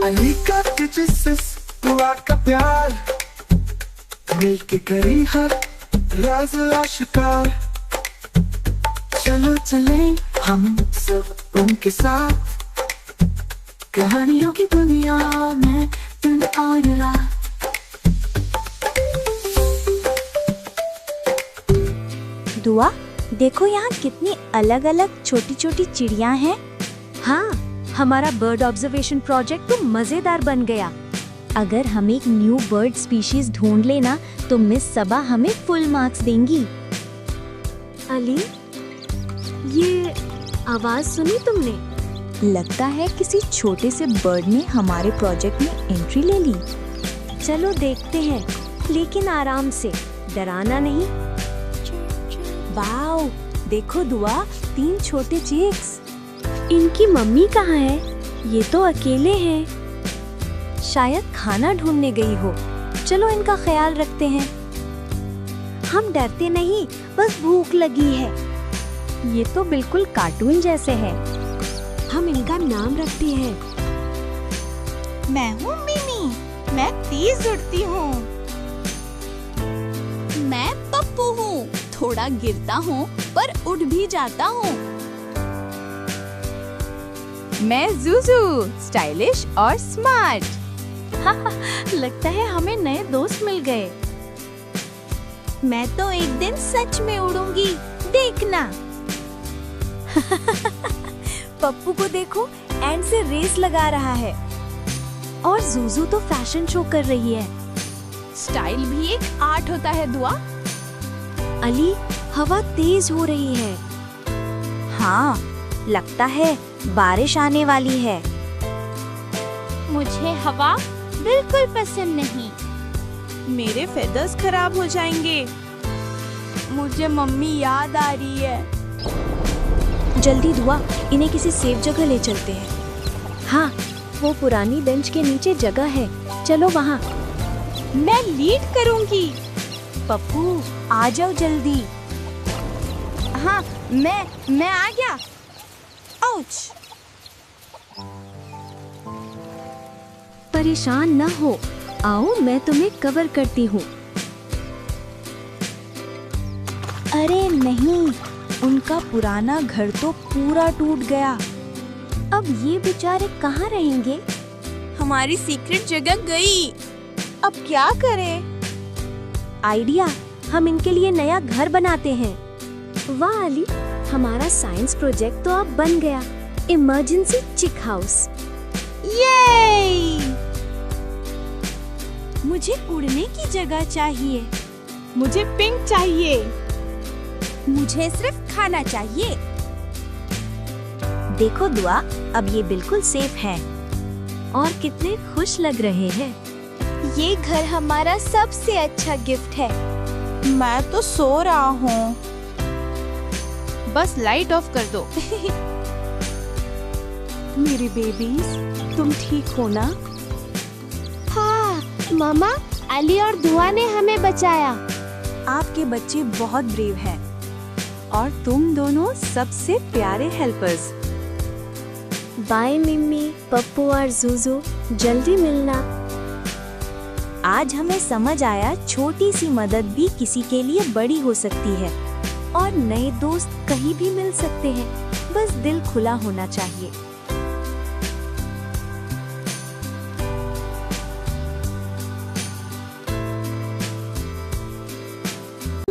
अली का जिससे दुआ का प्यार मिल के करी हर राज आशिकार। चलो चले हम सब उनके साथ कहानियों की दुनिया में दिन और रात। दुआ, देखो यहाँ कितनी अलग अलग छोटी छोटी चिड़िया हैं। हाँ, हमारा बर्ड ऑब्जर्वेशन प्रोजेक्ट तो मजेदार बन गया। अगर हम एक न्यू बर्ड स्पीशीज ढूंढ लेना तो मिस सबा हमें फुल मार्क्स देंगी। अली, ये आवाज सुनी तुमने? लगता है किसी छोटे से बर्ड ने हमारे प्रोजेक्ट में एंट्री ले ली। चलो देखते हैं, लेकिन आराम से, डराना नहीं। वाओ, देखो दुआ, 3 छोटे चिक्स। इनकी मम्मी कहाँ है? ये तो अकेले हैं। शायद खाना ढूंढने गई हो। चलो इनका ख्याल रखते हैं। हम डरते नहीं, बस भूख लगी है। ये तो बिल्कुल कार्टून जैसे है। हम इनका नाम रखते हैं। मैं हूँ मिमी, मैं तेज उड़ती हूँ। मैं पप्पू हूँ, थोड़ा गिरता हूँ पर उड़ भी जाता हूँ। मैं जुजू, स्टाइलिश और स्मार्ट। लगता है हमें नए दोस्त मिल गए। मैं तो एक दिन सच में उड़ूंगी, देखना। पप्पू को देखो, एंड से रेस लगा रहा है। और जुजू तो फैशन शो कर रही है। स्टाइल भी एक आर्ट होता है दुआ। अली, हवा तेज हो रही है। हाँ, लगता है बारिश आने वाली है। मुझे हवा बिल्कुल पसंद नहीं। मेरे फेदर्स खराब हो जाएंगे। मुझे मम्मी याद आ रही है। जल्दी दुआ, इन्हें किसी सेफ जगह ले चलते हैं। हाँ, वो पुरानी बेंच के नीचे जगह है। चलो वहाँ। मैं लीड करूँगी। पप्पू, आ जाओ जल्दी। हाँ, मैं आ गया। आउच। परेशान न हो, आओ मैं तुम्हें कवर करती हूँ। अरे नहीं, उनका पुराना घर तो पूरा टूट गया। अब ये बेचारे कहाँ रहेंगे? हमारी सीक्रेट जगह गई। अब क्या करें? आइडिया, हम इनके लिए नया घर बनाते हैं। वाह अली, हमारा साइंस प्रोजेक्ट तो अब बन गया। इमरजेंसी चिक हाउस। ये मुझे उड़ने की जगह चाहिए। मुझे पिंक चाहिए। मुझे सिर्फ खाना चाहिए। देखो दुआ, अब ये बिल्कुल सेफ हैं। और कितने खुश लग रहे हैं। ये घर हमारा सबसे अच्छा गिफ्ट है। मैं तो सो रहा हूँ। बस लाइट ऑफ कर दो। मेरे बेबीज, तुम ठीक हो ना? हाँ, मामा, अली और दुआ ने हमें बचाया। आपके बच्चे बहुत ब्रेव हैं और तुम दोनों सबसे प्यारे हेल्पर्स। बाय मिम्मी, पप्पू और जुजू, जल्दी मिलना। आज हमें समझ आया, छोटी सी मदद भी किसी के लिए बड़ी हो सकती है। और नए दोस्त कहीं भी मिल सकते हैं, बस दिल खुला होना चाहिए।